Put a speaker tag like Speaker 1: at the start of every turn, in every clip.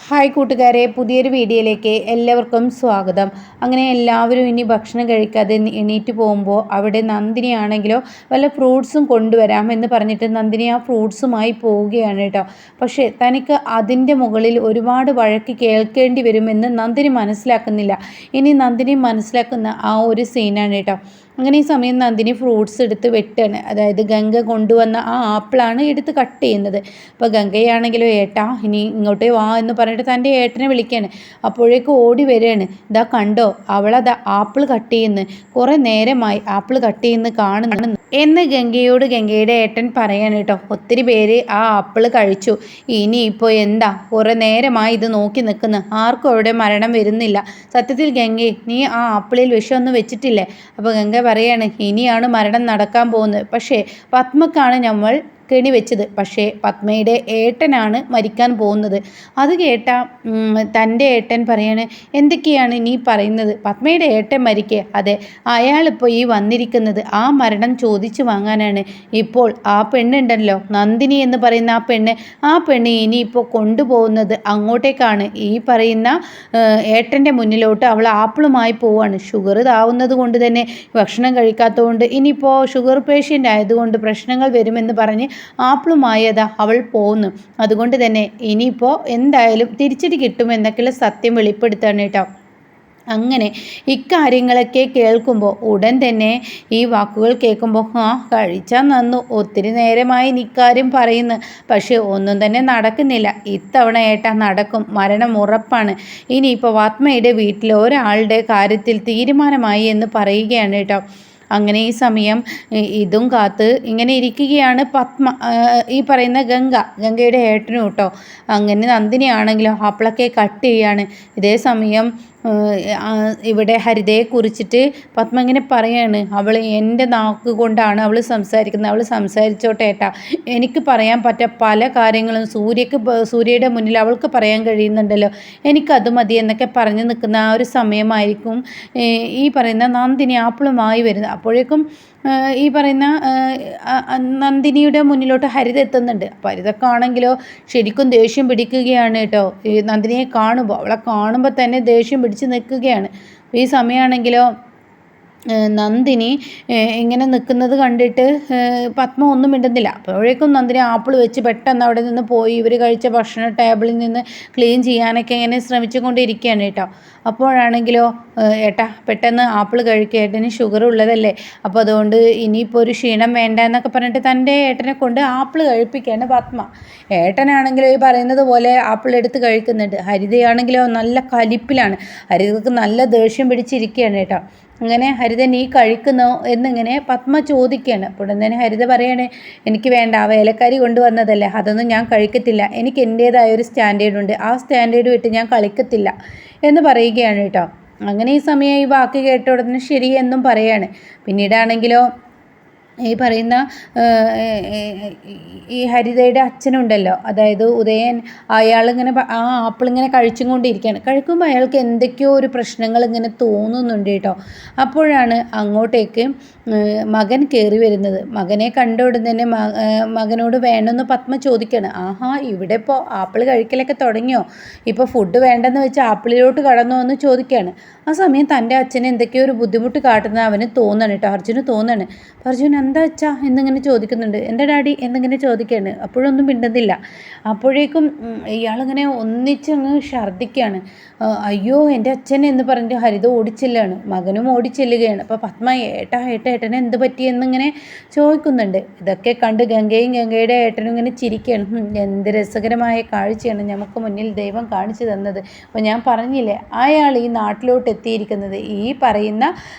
Speaker 1: Hi കൂട്ടുകാരെ, പുതിയൊരു വീഡിയോയിലേക്ക് എല്ലാവർക്കും സ്വാഗതം. അങ്ങനെ എല്ലാവരും ഇനി ഭക്ഷണം കഴിക്കാതെ എണീറ്റ് പോകുമ്പോൾ അവിടെ നന്ദിനി ആണെങ്കിലോ വല്ല ഫ്രൂട്ട്സും കൊണ്ടുവരാം എന്ന് പറഞ്ഞിട്ട് നന്ദിനി ആ ഫ്രൂട്ട്സുമായി പോവുകയാണ് കേട്ടോ. പക്ഷേ തനിക്ക് അതിൻ്റെ മുകളിൽ ഒരുപാട് വഴക്ക് കേൾക്കേണ്ടി വരുമെന്ന് നന്ദിനി മനസ്സിലാക്കുന്നില്ല. ഇനി നന്ദിനി മനസ്സിലാക്കുന്ന ആ ഒരു സീനാണ് കേട്ടോ. അങ്ങനെ ഈ സമയം നന്ദിനി ഫ്രൂട്ട്സ് എടുത്ത് വെട്ടാണ്. അതായത് ഗംഗ കൊണ്ടുവന്ന ആ ആപ്പിളാണ് എടുത്ത് കട്ട് ചെയ്യുന്നത്. അപ്പോൾ ഗംഗയാണെങ്കിലോ ഏട്ടാ ഇനി ഇങ്ങോട്ടേ വാ എന്ന് പറഞ്ഞിട്ട് തൻ്റെ ഏട്ടനെ വിളിക്കുകയാണ്. അപ്പോഴേക്കും ഓടി വരികയാണ്. ഇതാ കണ്ടോ, അവളതാ ആപ്പിൾ കട്ട് ചെയ്യുന്നു, കുറേ നേരമായി ആപ്പിൾ കട്ട് ചെയ്യുന്നു കാണുന്നു എന്ന് ഗംഗയോട് ഗംഗയുടെ ഏട്ടൻ പറയാണ് കേട്ടോ. ഒത്തിരി പേര് ആ ആപ്പിൾ കഴിച്ചു, ഇനിയിപ്പോൾ എന്താ കുറേ നേരമായി ഇത് നോക്കി നിൽക്കുന്നു, ആർക്കും അവിടെ മരണം വരുന്നില്ല. സത്യത്തിൽ ഗംഗേ, നീ ആ ആപ്പിളിൽ വിഷമൊന്നും വെച്ചിട്ടില്ലേ? അപ്പോൾ ഗംഗ പറയാണ്, ഇനിയാണ് മരണം നടക്കാൻ പോകുന്നത്. പക്ഷേ പത്മക്കാണ് നമ്മൾ കെണി വെച്ചത്, പക്ഷേ പത്മയുടെ ഏട്ടനാണ് മരിക്കാൻ പോകുന്നത്. അത് കേട്ട തൻ്റെ ഏട്ടൻ പറയാണ്, എന്തൊക്കെയാണ് നീ പറയുന്നത്? പത്മയുടെ ഏട്ടൻ മരിക്കേ? അതെ, അയാളിപ്പോൾ ഈ വന്നിരിക്കുന്നത് ആ മരണം ചോദിച്ചു വാങ്ങാനാണ്. ഇപ്പോൾ ആ പെണ്ണുണ്ടല്ലോ നന്ദിനി എന്ന് പറയുന്ന ആ പെണ്ണ് ഇനിയിപ്പോൾ കൊണ്ടുപോകുന്നത് അങ്ങോട്ടേക്കാണ്. ഈ പറയുന്ന ഏട്ടൻ്റെ മുന്നിലോട്ട് അവൾ ആപ്പിളുമായി പോവാണ്. ഷുഗർ ഇതാവുന്നത് കൊണ്ട് തന്നെ ഭക്ഷണം കഴിക്കാത്തതുകൊണ്ട് ഇനിയിപ്പോൾ ഷുഗർ പേഷ്യൻ്റ് ആയതുകൊണ്ട് പ്രശ്നങ്ങൾ വരുമെന്ന് പറഞ്ഞ് ആപ്പിളുമായതാ അവൾ പോന്നു. അതുകൊണ്ട് തന്നെ ഇനിയിപ്പോൾ എന്തായാലും തിരിച്ചടി കിട്ടുമെന്നൊക്കെയുള്ള സത്യം വെളിപ്പെടുത്താണ് കേട്ടോ. അങ്ങനെ ഇക്കാര്യങ്ങളൊക്കെ കേൾക്കുമ്പോൾ ഉടൻ തന്നെ ഈ വാക്കുകൾ കേൾക്കുമ്പോൾ കഴിച്ചാൽ നന്നു, ഒത്തിരി നേരമായി ഇക്കാര്യം പറയുന്നു, പക്ഷേ ഒന്നും തന്നെ നടക്കുന്നില്ല. ഇത്തവണ ഏട്ടാ നടക്കും, മരണം ഉറപ്പാണ്. ഇനിയിപ്പോൾ ആത്മയുടെ വീട്ടിൽ ഒരാളുടെ കാര്യത്തിൽ തീരുമാനമായി എന്ന് പറയുകയാണ് കേട്ടോ. അങ്ങനെ ഈ സമയം ഇതും കാത്ത് ഇങ്ങനെ ഇരിക്കുകയാണ് പത്മ, ഈ പറയുന്ന ഗംഗയുടെ ഏട്ടനും കേട്ടോ. അങ്ങനെ നന്ദിനി ആണെങ്കിലോ ആപ്പിളൊക്കെ കട്ട് ചെയ്യാണ്. ഇതേ സമയം ഇവിടെ ഹരിതയെ കുറിച്ചിട്ട് പത്മ ഇങ്ങനെ പറയാണ്, അവൾ എൻ്റെ നാക്ക് കൊണ്ടാണ് അവൾ സംസാരിക്കുന്നത്, അവൾ സംസാരിച്ചോട്ടെ ഏട്ടാ, എനിക്ക് പറയാൻ പല കാര്യങ്ങളും സൂര്യയുടെ മുന്നിൽ അവൾക്ക് പറയാൻ കഴിയുന്നുണ്ടല്ലോ, എനിക്കത് മതി എന്നൊക്കെ പറഞ്ഞു നിൽക്കുന്ന ആ ഒരു സമയമായിരിക്കും ഈ പറയുന്ന നന്ദിനി ആപ്പിളുമായി വരുന്നത്. അപ്പോഴേക്കും ഈ പറയുന്ന നന്ദിനിയുടെ മുന്നിലോട്ട് ഹരിത എത്തുന്നുണ്ട്. അപ്പോൾ ഹരിതക്കാണെങ്കിലോ ശരിക്കും ദേഷ്യം പിടിക്കുകയാണ് കേട്ടോ. ഈ നന്ദിനിയെ കാണുമ്പോൾ, അവളെ കാണുമ്പോൾ തന്നെ ദേഷ്യം പിടിച്ച് നിൽക്കുകയാണ്. ഈ സമയമാണെങ്കിലോ നന്ദിനി ഇങ്ങനെ നിൽക്കുന്നത് കണ്ടിട്ട് പത്മ ഒന്നും മിണ്ടുന്നില്ല. അപ്പോഴേക്കും നന്ദിനി ആപ്പിൾ വെച്ച് പെട്ടെന്ന് അവിടെ നിന്ന് പോയി ഇവർ കഴിച്ച ഭക്ഷണ ടേബിളിൽ നിന്ന് ക്ലീൻ ചെയ്യാനൊക്കെ ഇങ്ങനെ ശ്രമിച്ചുകൊണ്ടിരിക്കുകയാണ് കേട്ടോ. അപ്പോഴാണെങ്കിലോ ഏട്ടാ പെട്ടെന്ന് ആപ്പിൾ കഴിക്കുക, ഏട്ടന് ഷുഗർ ഉള്ളതല്ലേ, അപ്പോൾ അതുകൊണ്ട് ഇനിയിപ്പോൾ ഒരു ക്ഷീണം വേണ്ട എന്നൊക്കെ പറഞ്ഞിട്ട് തൻ്റെ ഏട്ടനെ കൊണ്ട് ആപ്പിൾ കഴിപ്പിക്കുകയാണ് പത്മ. ഏട്ടനാണെങ്കിലോ ഈ പറയുന്നത് പോലെ ആപ്പിൾ എടുത്ത് കഴിക്കുന്നുണ്ട്. ഹരിതയാണെങ്കിലോ നല്ല കലിപ്പിലാണ്, ഹരിതക്ക് നല്ല ദേഷ്യം പിടിച്ചിരിക്കുകയാണ് കേട്ടോ. അങ്ങനെ ഹരിത നീ കഴിക്കുന്നോ എന്നിങ്ങനെ പത്മ ചോദിക്കുകയാണ്. അപ്പോൾ തന്നെ ഹരിത പറയാണ്, എനിക്ക് വേണ്ട, വേലക്കാരി കൊണ്ടുവന്നതല്ലേ, അതൊന്നും ഞാൻ കഴിക്കത്തില്ല, എനിക്ക് എൻ്റേതായ ഒരു സ്റ്റാൻഡേർഡ് ഉണ്ട്, ആ സ്റ്റാൻഡേർഡ് വിട്ട് ഞാൻ കളിക്കത്തില്ല എന്ന് പറയുകയാണ് കേട്ടോ. അങ്ങനെ ഈ സമയം ഈ വാക്ക് കേട്ട ഉടനെ ശരി എന്നും പറയാണ്. പിന്നീടാണെങ്കിലോ ഈ പറയുന്ന ഈ ഹരിതയുടെ അച്ഛനുണ്ടല്ലോ, അതായത് ഉദയൻ, അയാളിങ്ങനെ ആ ആപ്പിളിങ്ങനെ കഴിച്ചും കൊണ്ടിരിക്കുകയാണ്. കഴിക്കുമ്പോൾ അയാൾക്ക് എന്തൊക്കെയോ ഒരു പ്രശ്നങ്ങൾ ഇങ്ങനെ തോന്നുന്നുണ്ട് കേട്ടോ. അപ്പോഴാണ് അങ്ങോട്ടേക്ക് മകൻ കയറി വരുന്നത്. മകനെ കണ്ട ഉടൻ തന്നെ മകനോട് വേണമെന്ന് പത്മ ചോദിക്കുകയാണ്. ആഹാ, ഇവിടെ ഇപ്പോൾ ആപ്പിൾ കഴിക്കലൊക്കെ തുടങ്ങിയോ, ഇപ്പോൾ ഫുഡ് വേണ്ടെന്ന് വെച്ച് ആപ്പിളിലോട്ട് കടന്നോ എന്ന് ചോദിക്കുകയാണ്. ആ സമയം തൻ്റെ അച്ഛന് എന്തൊക്കെയോ ഒരു ബുദ്ധിമുട്ട് കാട്ടുന്നത് അവന് തോന്നണം കേട്ടോ, അർജുന് തോന്നണം. അർജുൻ എന്താ അച്ഛാ എന്നിങ്ങനെ ചോദിക്കുന്നുണ്ട്. എന്താ ഡാഡി എന്നിങ്ങനെ ചോദിക്കുകയാണ്. അപ്പോഴൊന്നും മിണ്ടുന്നില്ല. അപ്പോഴേക്കും ഇയാളിങ്ങനെ ഒന്നിച്ചങ്ങ് ഛർദ്ദിക്കുകയാണ്. അയ്യോ എൻ്റെ അച്ഛൻ എന്ന് പറഞ്ഞിട്ട് ഹരിത ഓടിച്ചെല്ലാണ്, മകനും ഓടിച്ചെല്ലുകയാണ്. അപ്പോൾ പത്മ ഏട്ടനെ എന്ത് പറ്റിയെന്നിങ്ങനെ ചോദിക്കുന്നുണ്ട്. ഇതൊക്കെ കണ്ട് ഗംഗയുടെ ഏട്ടനും ഇങ്ങനെ ചിരിക്കുകയാണ്. എന്ത് രസകരമായ കാഴ്ചയാണ് നമുക്ക് മുന്നിൽ ദൈവം കാണിച്ചു തന്നത്. അപ്പോൾ ഞാൻ പറഞ്ഞില്ലേ, അയാൾ ഈ നാട്ടിലോട്ട് എത്തിയിരിക്കുന്നത് ഈ പറയുന്ന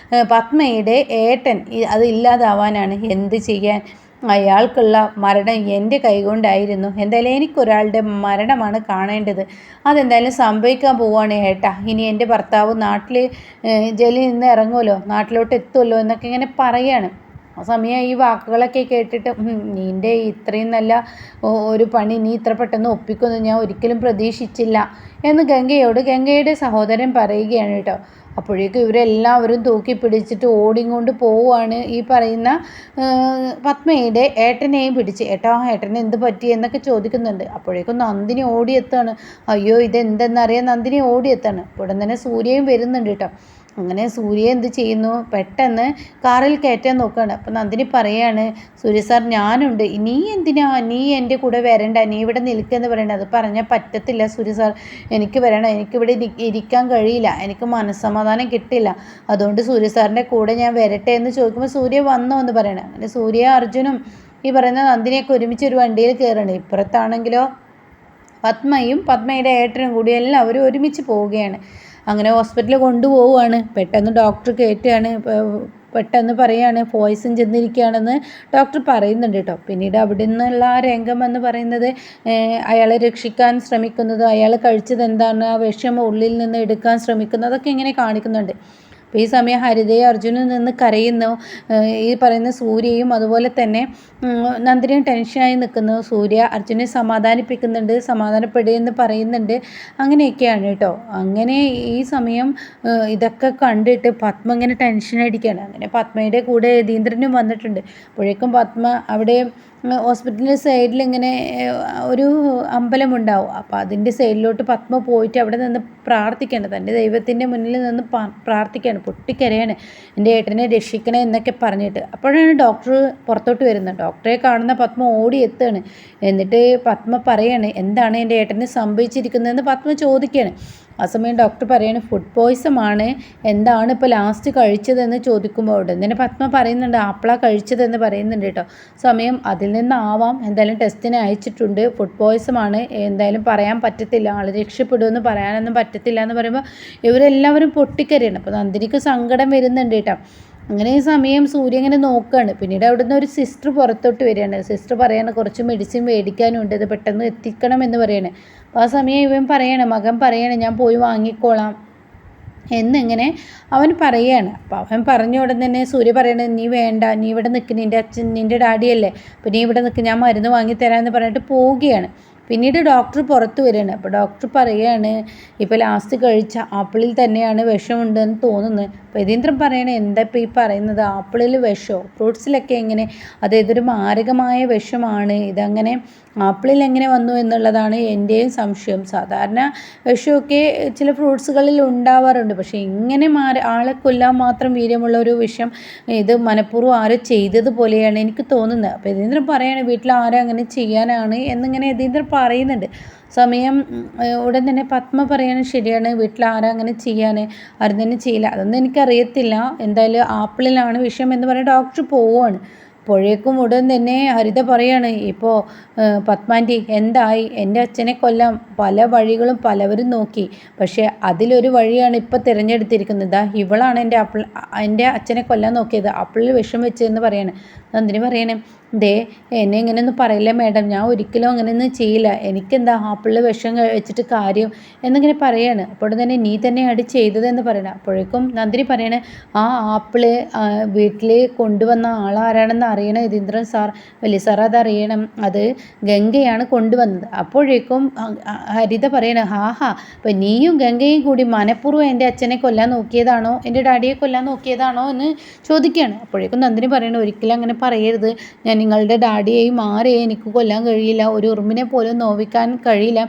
Speaker 1: പത്മയുടെ ഏട്ടൻ അത് ഇല്ലാതാവാനാണ്. എന്ത് ചെയ്യാൻ, അയാൾക്കുള്ള മരണം എൻ്റെ കൈകൊണ്ടായിരുന്നു. എന്തായാലും എനിക്കൊരാളുടെ മരണമാണ് കാണേണ്ടത്, അതെന്തായാലും സംഭവിക്കാൻ പോവുകയാണ് ഏട്ടാ. ഇനി എൻ്റെ ഭർത്താവ് നാട്ടിൽ ജയിലിൽ നിന്ന് ഇറങ്ങുമല്ലോ, നാട്ടിലോട്ട് എത്തുമല്ലോ എന്നൊക്കെ ഇങ്ങനെ പറയാണ്. ആ സമയം ഈ വാക്കുകളൊക്കെ കേട്ടിട്ട് നിൻ്റെ ഇത്രയും നല്ല ഒരു പണി നീ ഇത്ര പെട്ടെന്ന് ഒപ്പിക്കുമെന്ന് ഞാൻ ഒരിക്കലും പ്രതീക്ഷിച്ചില്ല എന്ന് ഗംഗയുടെ സഹോദരൻ പറയുകയാണ് കേട്ടോ. അപ്പോഴേക്കും ഇവരെല്ലാവരും തൂക്കി പിടിച്ചിട്ട് ഓടിക്കൊണ്ട് പോവുകയാണ്. ഈ പറയുന്ന പത്മയുടെ ഏട്ടനെയും പിടിച്ച്, ഏട്ടന് എന്ത് പറ്റി എന്നൊക്കെ ചോദിക്കുന്നുണ്ട്. അപ്പോഴേക്കും നന്ദിനി ഓടിയെത്താണ്. അയ്യോ ഇതെന്തെന്നറിയാൻ നന്ദിനി ഓടിയെത്താണ്. ഉടൻ തന്നെ സൂര്യയും വരുന്നുണ്ട് കേട്ടോ. അങ്ങനെ സൂര്യ എന്ത് ചെയ്യുന്നു, പെട്ടെന്ന് കാറിൽ കയറ്റാൻ നോക്കുകയാണ്. അപ്പം നന്ദിനി പറയാണ്, സൂര്യ സാർ ഞാനുണ്ട്, നീ എൻ്റെ കൂടെ വരണ്ട, നീ ഇവിടെ നിൽക്കുമെന്ന് പറയണത്. അത് പറഞ്ഞാൽ പറ്റത്തില്ല സൂര്യ സാർ, എനിക്ക് വരണം, എനിക്കിവിടെ ഇരിക്കാൻ കഴിയില്ല, എനിക്ക് മനസ്സമാധാനം കിട്ടില്ല, അതുകൊണ്ട് സൂര്യ സാറിൻ്റെ കൂടെ ഞാൻ വരട്ടെ എന്ന് ചോദിക്കുമ്പോൾ സൂര്യ വന്നോ എന്ന് പറയണം. അങ്ങനെ സൂര്യ അർജുനും ഈ പറയുന്ന നന്ദിനിയൊക്കെ ഒരുമിച്ച് ഒരു വണ്ടിയിൽ കയറണം. ഇപ്പുറത്താണെങ്കിലോ പത്മയും പത്മയുടെ ഏട്ടനും കൂടി എല്ലാവരും ഒരുമിച്ച് പോവുകയാണ്. അങ്ങനെ ഹോസ്പിറ്റലിൽ കൊണ്ടുപോവുകയാണ്. പെട്ടെന്ന് ഡോക്ടർ കയറ്റുകയാണ്. പെട്ടെന്ന് പറയാണ് പോയിസൺ ചെന്നിരിക്കുകയാണെന്ന് ഡോക്ടർ പറയുന്നുണ്ട് കേട്ടോ. പിന്നീട് അവിടെ നിന്നുള്ള ആ രംഗം എന്ന് പറയുന്നത് അയാളെ രക്ഷിക്കാൻ ശ്രമിക്കുന്നത്, അയാൾ കഴിച്ചത് എന്താണ്, ആ വിഷം ഉള്ളിൽ നിന്ന് എടുക്കാൻ ശ്രമിക്കുന്നത്, അതൊക്കെ ഇങ്ങനെ കാണിക്കുന്നുണ്ട്. അപ്പോൾ ഈ സമയം ഹരിതയെ അർജുനിൽ നിന്ന് കരയുന്നു. ഈ പറയുന്ന സൂര്യയും അതുപോലെ തന്നെ നന്ദിനിയും ടെൻഷനായി നിൽക്കുന്നു. സൂര്യ അർജുനെ സമാധാനിപ്പിക്കുന്നുണ്ട്, സമാധാനപ്പെടുകയെന്ന് പറയുന്നുണ്ട്. അങ്ങനെയൊക്കെയാണ് കേട്ടോ. അങ്ങനെ ഈ സമയം ഇതൊക്കെ കണ്ടിട്ട് പത്മ ഇങ്ങനെ ടെൻഷൻ അടിക്കുകയാണ്. അങ്ങനെ പത്മയുടെ കൂടെ യതീന്ദ്രനും വന്നിട്ടുണ്ട്. അപ്പോഴേക്കും പത്മ അവിടെ ഹോസ്പിറ്റലിൻ്റെ സൈഡിൽ ഇങ്ങനെ ഒരു അമ്പലമുണ്ടാവും. അപ്പോൾ അതിൻ്റെ സൈഡിലോട്ട് പത്മ പോയിട്ട് അവിടെ നിന്ന് പ്രാർത്ഥിക്കുകയാണ്. തൻ്റെ ദൈവത്തിൻ്റെ മുന്നിൽ നിന്ന് പ്രാർത്ഥിക്കുകയാണ്, പൊട്ടിക്കരയാണ്, എൻ്റെ ഏട്ടനെ രക്ഷിക്കണേ എന്നൊക്കെ പറഞ്ഞിട്ട്. അപ്പോഴാണ് ഡോക്ടർ പുറത്തോട്ട് വരുന്നത്. ഡോക്ടറെ കാണുന്ന പത്മ ഓടി എത്തുകയാണ്. എന്നിട്ട് പത്മ പറയാണ്, എന്താണ് എൻ്റെ ഏട്ടന് സംഭവിച്ചിരിക്കുന്നതെന്ന് പത്മ ചോദിക്കുകയാണ്. ആ സമയം ഡോക്ടർ പറയാണ് ഫുഡ് പോയ്സൺ ആണ്, എന്താണ് ഇപ്പോൾ ലാസ്റ്റ് കഴിച്ചതെന്ന് ചോദിക്കുമ്പോൾ ഉടനെ പത്മ പറയുന്നുണ്ട് ആപ്പിളാണ് കഴിച്ചതെന്ന് പറയുന്നുണ്ട് കേട്ടോ. സമയം അതിൽ നിന്നാവാം, എന്തായാലും ടെസ്റ്റിന് അയച്ചിട്ടുണ്ട്, ഫുഡ് പോയ്സൺ ആണ്, എന്തായാലും പറയാൻ പറ്റത്തില്ല, ആൾ രക്ഷപ്പെടുമെന്ന് പറയാനൊന്നും പറ്റത്തില്ല എന്ന് പറയുമ്പോൾ ഇവരെല്ലാവരും പൊട്ടിക്കരയാണ്. അപ്പോൾ നന്ദിനിക്ക് സങ്കടം വരുന്നുണ്ട് കേട്ടോ. അങ്ങനെ ഈ സമയം സൂര്യ ഇങ്ങനെ നോക്കുകയാണ്. പിന്നീട് അവിടുന്ന് ഒരു സിസ്റ്റർ പുറത്തോട്ട് വരികയാണ്. സിസ്റ്റർ പറയാണ് കുറച്ച് മെഡിസിൻ മേടിക്കാനുണ്ട്, ഇത് പെട്ടെന്ന് എത്തിക്കണം എന്ന് പറയാണ്. അപ്പോൾ ആ സമയം ഇവൻ പറയാണ്, മകൻ പറയാണ് ഞാൻ പോയി വാങ്ങിക്കോളാം എന്നിങ്ങനെ അവൻ പറയുകയാണ്. അപ്പോൾ അവൻ പറഞ്ഞ ഉടൻ തന്നെ സൂര്യ പറയണത് നീ വേണ്ട, നീ ഇവിടെ നിൽക്ക്, നിൻ്റെ അച്ഛൻ നിൻ്റെ ഡാഡിയല്ലേ, അപ്പോൾ നീ ഇവിടെ നിൽക്ക്, ഞാൻ മരുന്ന് വാങ്ങിത്തരാമെന്ന് പറഞ്ഞിട്ട് പോവുകയാണ്. പിന്നീട് ഡോക്ടർ പുറത്ത് വരികയാണ്. അപ്പോൾ ഡോക്ടർ പറയുകയാണ് ഇപ്പോൾ ലാസ്റ്റ് കഴിച്ച ആപ്പിളിൽ തന്നെയാണ് വിഷമുണ്ടെന്ന് തോന്നുന്നത്. അപ്പോൾ യതീന്ദ്രൻ പറയണേ എന്താ ഇപ്പോൾ ഈ പറയുന്നത്, ആപ്പിളിൽ വിഷമോ, ഫ്രൂട്ട്സിലൊക്കെ എങ്ങനെ, ഇതൊരു മാരകമായ വിഷമാണ്, ഇതങ്ങനെ ആപ്പിളിൽ എങ്ങനെ വന്നു എന്നുള്ളതാണ് എൻ്റെയും സംശയം. സാധാരണ വിഷമൊക്കെ ചില ഫ്രൂട്ട്സുകളിൽ ഉണ്ടാവാറുണ്ട്, പക്ഷേ ഇങ്ങനെ ആളെ കൊല്ലാൻ മാത്രം വീര്യമുള്ള ഒരു വിഷം ഇത് മനഃപൂർവ്വം ആരോ ചെയ്തതുപോലെയാണ് എനിക്ക് തോന്നുന്നത്. അപ്പോൾ യതീന്ദ്രൻ പറയാണ് വീട്ടിൽ ആരും അങ്ങനെ ചെയ്യാനാണ് എന്നിങ്ങനെ യതീന്ദ്രൻ പറയുന്നുണ്ട്. സമയം ഉടൻ തന്നെ പത്മ പറയാണ് ശരിയാണ്, വീട്ടിൽ ആരാ അങ്ങനെ ചെയ്യാൻ, ആരും തന്നെ ചെയ്യില്ല, അതൊന്നും എനിക്കറിയത്തില്ല, എന്തായാലും ആപ്പിളിലാണ് വിഷം എന്ന് പറഞ്ഞ് ഡോക്ടർ പോവുകയാണ്. അപ്പോഴേക്കും ഉടൻ തന്നെ ഹരിത പറയാണ് ഇപ്പോൾ പത്മാൻ്റി എന്തായി, എൻ്റെ അച്ഛനെ കൊല്ലാൻ പല വഴികളും പലവരും നോക്കി, പക്ഷേ അതിലൊരു വഴിയാണ് ഇപ്പോൾ തിരഞ്ഞെടുത്തിരിക്കുന്നത്, ഇവളാണ് എൻ്റെ അച്ഛനെ കൊല്ലാൻ നോക്കിയത്, ആപ്പിളിൽ വിഷം വെച്ചതെന്ന് പറയാണ്. നന്ദിനി പറയണേ എന്നെ ഇങ്ങനെയൊന്നും പറയില്ല മാഡം, ഞാൻ ഒരിക്കലും അങ്ങനെയൊന്നും ചെയ്യില്ല, എനിക്കെന്താ ആപ്പിളിൽ വിഷം വെച്ചിട്ട് കാര്യം എന്നിങ്ങനെ പറയാണ്. അപ്പോൾ തന്നെ നീ തന്നെയാണ് ചെയ്തതെന്ന് പറയണം. അപ്പോഴേക്കും നന്ദിനി പറയണേ ആ ആപ്പിള് വീട്ടിൽ കൊണ്ടുവന്ന ആളാരാണെന്ന് അറിയണം യതീന്ദ്രൻ സാർ, വലിയ സാർ അതറിയണം, അത് ഗംഗയാണ് കൊണ്ടുവന്നത്. അപ്പോഴേക്കും ഹരിത പറയണ അപ്പം നീയും ഗംഗയും കൂടി മനഃപൂർവ്വം എൻ്റെ അച്ഛനെ കൊല്ലാൻ നോക്കിയതാണോ, എൻ്റെ ഡാഡിയെ കൊല്ലാൻ നോക്കിയതാണോ എന്ന് ചോദിക്കുകയാണ്. അപ്പോഴേക്കും നന്ദിനി പറയണ ഒരിക്കലും അങ്ങനെ പറയരുത്, ഞാൻ നിങ്ങളുടെ ഡാഡിയെയും ആരെയും എനിക്ക് കൊല്ലാൻ കഴിയില്ല, ഒരു ഉറുമ്പിനെ പോലും നോവിക്കാൻ കഴിയില്ല,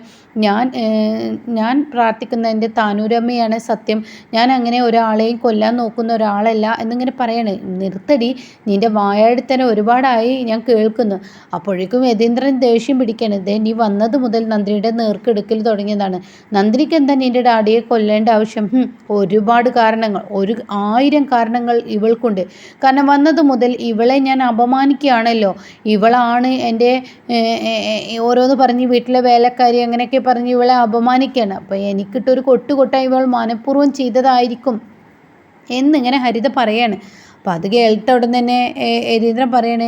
Speaker 1: ഞാൻ പ്രാർത്ഥിക്കുന്ന എൻ്റെ താനൂരമ്മയാണ് സത്യം, ഞാൻ അങ്ങനെ ഒരാളെയും കൊല്ലാൻ നോക്കുന്ന ഒരാളല്ല എന്നിങ്ങനെ പറയണേ. നിർത്തടി, നിൻ്റെ വായാടിത്തന്നെ ഒരുപാടായി ഞാൻ കേൾക്കുന്നു. അപ്പോഴേക്കും യതീന്ദ്രൻ ദേഷ്യം പിടിക്കണം. നീ വന്നത് മുതൽ നന്ദിനിയുടെ നേർക്കെടുക്കൽ തുടങ്ങിയതാണ്, നന്ദിനിക്ക് എന്താ നിൻ്റെ ഡാഡിയെ കൊല്ലേണ്ട ആവശ്യം, ഒരുപാട് കാരണങ്ങൾ, 1000 കാരണങ്ങൾ ഇവൾക്കുണ്ട്, കാരണം വന്നത് മുതൽ ഇവളെ ഞാൻ അപമാനിക്കുകയാണല്ലോ, ഇവളാണ് എൻ്റെ ഓരോന്ന് പറഞ്ഞ് വീട്ടിലെ വേലക്കാരി അങ്ങനെയൊക്കെ പറഞ്ഞ് ഇവളെ അപമാനിക്കുകയാണ്, അപ്പോൾ എനിക്കിട്ടൊരു കൊട്ടായി ഇവൾ മനഃപൂർവ്വം ചെയ്തതായിരിക്കും എന്നിങ്ങനെ ഹരിത പറയാണ്. അപ്പോൾ അത് കേട്ട ഉടൻ തന്നെ യതീന്ദ്രൻ പറയണേ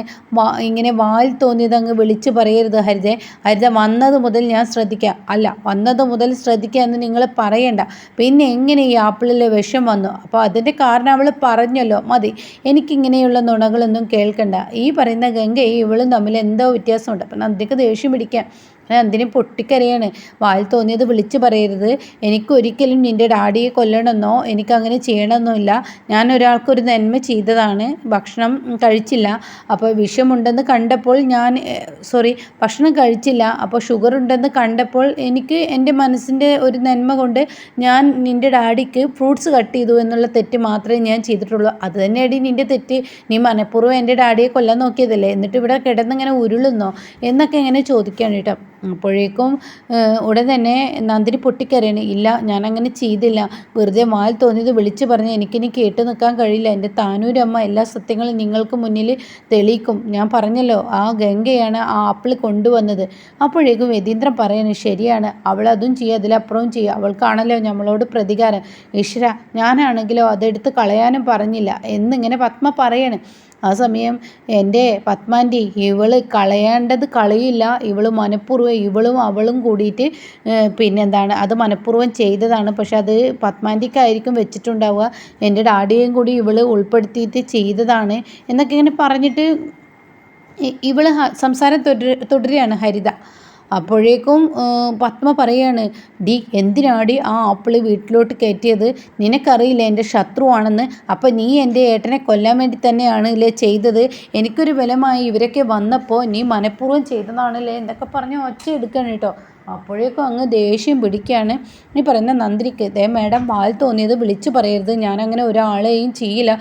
Speaker 1: ഇങ്ങനെ വായിൽ തോന്നിയത് അങ്ങ് വിളിച്ച് പറയരുത് ഹരിത വന്നത് മുതൽ ഞാൻ ശ്രദ്ധിക്കാം, അല്ല വന്നത് മുതൽ ശ്രദ്ധിക്കുക എന്ന് നിങ്ങൾ പറയണ്ട, പിന്നെ എങ്ങനെ ഈ ആപ്പിളിലെ വിഷം വന്നു, അപ്പോൾ അതിൻ്റെ കാരണം അവൾ പറഞ്ഞല്ലോ, മതി, എനിക്കിങ്ങനെയുള്ള നുണകളൊന്നും കേൾക്കണ്ട, ഈ പറയുന്ന ഗംഗയും ഇവളും തമ്മിൽ എന്തോ വ്യത്യാസമുണ്ട്. അപ്പം നന്ദിക്ക് ദേഷ്യം പിടിക്കാം. നന്ദിനി പൊട്ടിക്കരയാണ്. വായിൽ തോന്നിയത് വിളിച്ചു പറയരുത്. എനിക്കൊരിക്കലും നിൻ്റെ ഡാഡിയെ കൊല്ലണമെന്നോ എനിക്കങ്ങനെ ചെയ്യണമെന്നില്ല. ഞാൻ ഒരാൾക്കൊരു നന്മ ചെയ്തതാണ്. ഭക്ഷണം കഴിച്ചില്ല, അപ്പോൾ വിഷമുണ്ടെന്ന് കണ്ടപ്പോൾ ഭക്ഷണം കഴിച്ചില്ല, അപ്പോൾ ഷുഗർ ഉണ്ടെന്ന് കണ്ടപ്പോൾ എനിക്ക് എൻ്റെ മനസ്സിൻ്റെ ഒരു നന്മ കൊണ്ട് ഞാൻ നിൻ്റെ ഡാഡിക്ക് ഫ്രൂട്ട്സ് കട്ട് ചെയ്തു എന്നുള്ള തെറ്റ് മാത്രമേ ഞാൻ ചെയ്തിട്ടുള്ളൂ. അത് തന്നെയടി നിൻ്റെ തെറ്റ്. നീ മനഃപൂർവ്വം എൻ്റെ ഡാഡിയെ കൊല്ലാൻ നോക്കിയതല്ലേ, എന്നിട്ട് ഇവിടെ കിടന്നിങ്ങനെ ഉരുളുന്നോ എന്നൊക്കെ ഇങ്ങനെ ചോദിക്കുകയാണ് കേട്ടോ. അപ്പോഴേക്കും ഉടൻ തന്നെ നന്ദിനി പൊട്ടിക്കരയാണ്. ഇല്ല, ഞാനങ്ങനെ ചെയ്തില്ല. വെറുതെ വായിൽ തോന്നിയത് വിളിച്ചു പറഞ്ഞ് എനിക്കിനി കേട്ട് നിൽക്കാൻ കഴിയില്ല. എൻ്റെ താനൂരമ്മ എല്ലാ സത്യങ്ങളും നിങ്ങൾക്ക് മുന്നിൽ തെളിയിക്കും. ഞാൻ പറഞ്ഞല്ലോ, ആ ഗംഗയാണ് ആ ആപ്പിൾ കൊണ്ടുവന്നത്. അപ്പോഴേക്കും യതീന്ദ്രൻ പറയാണ്, ശരിയാണ്, അവളതും ചെയ്യുക, അതിലപ്പുറവും ചെയ്യുക. അവൾക്കാണല്ലോ നമ്മളോട് പ്രതികാരം. ഈശ്വര, ഞാനാണെങ്കിലോ അതെടുത്ത് കളയാനും പറഞ്ഞില്ല എന്നിങ്ങനെ പത്മ പറയാണ്. ആ സമയം എൻ്റെ പത്മാൻ്റി, ഇവള് കളയേണ്ടത് കളയില്ല. ഇവള് മനഃപൂർവ്വം ഇവളും അവളും കൂടിയിട്ട് അത് മനഃപൂർവ്വം ചെയ്തതാണ്. പക്ഷെ അത് പത്മാൻ്റിക്കായിരിക്കും വെച്ചിട്ടുണ്ടാവുക. എൻ്റെ ഡാഡിയെയും കൂടി ഇവള് ഉൾപ്പെടുത്തിയിട്ട് ചെയ്തതാണ് എന്നൊക്കെ ഇങ്ങനെ പറഞ്ഞിട്ട് ഇവള് സംസാരം തുടരുകയാണ് ഹരിത. അപ്പോഴേക്കും പത്മ പറയാണ്, ഡി എന്തിനാടി ആ ആപ്പിൾ വീട്ടിലോട്ട് കയറ്റിയത്? നിനക്കറിയില്ല എൻ്റെ ശത്രുവാണെന്ന്. അപ്പം നീ എൻ്റെ ഏട്ടനെ കൊല്ലാൻ വേണ്ടി തന്നെയാണല്ലേ ചെയ്തത്? എനിക്കൊരു ബലമായി ഇവരൊക്കെ വന്നപ്പോൾ നീ മനഃപൂർവ്വം ചെയ്തതാണല്ലേ എന്നൊക്കെ പറഞ്ഞ് ഒച്ച എടുക്കണം കേട്ടോ. അപ്പോഴേക്കും അങ്ങ് ദേഷ്യം പിടിക്കുകയാണ് ഈ പറയുന്ന നന്ദിനിക്ക്. മേഡം, വാൽ തോന്നിയത് വിളിച്ചു പറയരുത്. ഞാനങ്ങനെ ഒരാളെയും ചെയ്യില്ല.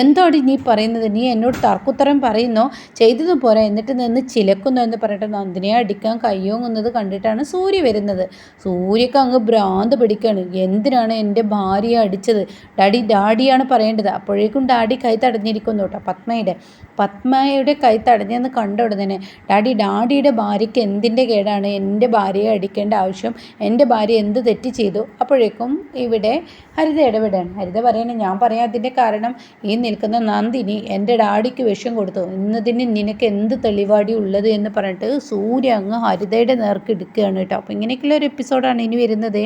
Speaker 1: എന്താണ് നീ പറയുന്നത്? നീ എന്നോട് തർക്കുത്തരം പറയുന്നോ? ചെയ്തത് പോരാ എന്നിട്ട് നിന്ന് ചിലക്കുന്നു എന്ന് പറഞ്ഞിട്ട് നന്ദിനിയെ അടിക്കാൻ കയ്യോങ്ങുന്നത് കണ്ടിട്ടാണ് സൂര്യ വരുന്നത്. സൂര്യക്ക് അങ്ങ് ഭ്രാന്ത് പിടിക്കുകയാണ്. എന്തിനാണ് എൻ്റെ ഭാര്യയെ അടിച്ചത്? ഡാഡിയാണ് പറയേണ്ടത്. അപ്പോഴേക്കും ഡാഡി കൈ തടഞ്ഞിരിക്കുന്നു കേട്ടോ. പത്മയുടെ കൈ തടഞ്ഞെന്ന് കണ്ട ഉടനെ ഡാഡിയുടെ ഭാര്യയ്ക്ക് എന്തിൻ്റെ കേടാണ് എൻ്റെ ഭാര്യയെ അടിക്കേണ്ട ആവശ്യം? എൻ്റെ ഭാര്യ എന്ത് തെറ്റ് ചെയ്തു? അപ്പോഴേക്കും ഇവിടെ ഹരിത ഇടപെടാണ്. ഹരിത പറയണേ, ഞാൻ പറയാം അതിൻ്റെ കാരണം ഈ നിൽക്കുന്ന നന്ദിനി എൻ്റെ ഡാഡിക്ക് വിഷം കൊടുത്തു. ഇന്നതിന് നിനക്ക് എന്ത് തെളിവാടി ഉള്ളത് എന്ന് പറഞ്ഞിട്ട് സൂര്യ അങ്ങ് ഹരിതയുടെ നേർക്ക് എടുക്കുകയാണ് കേട്ടോ. അപ്പോൾ ഇങ്ങനെയൊക്കെയുള്ള ഒരു എപ്പിസോഡാണ് ഇനി വരുന്നത്.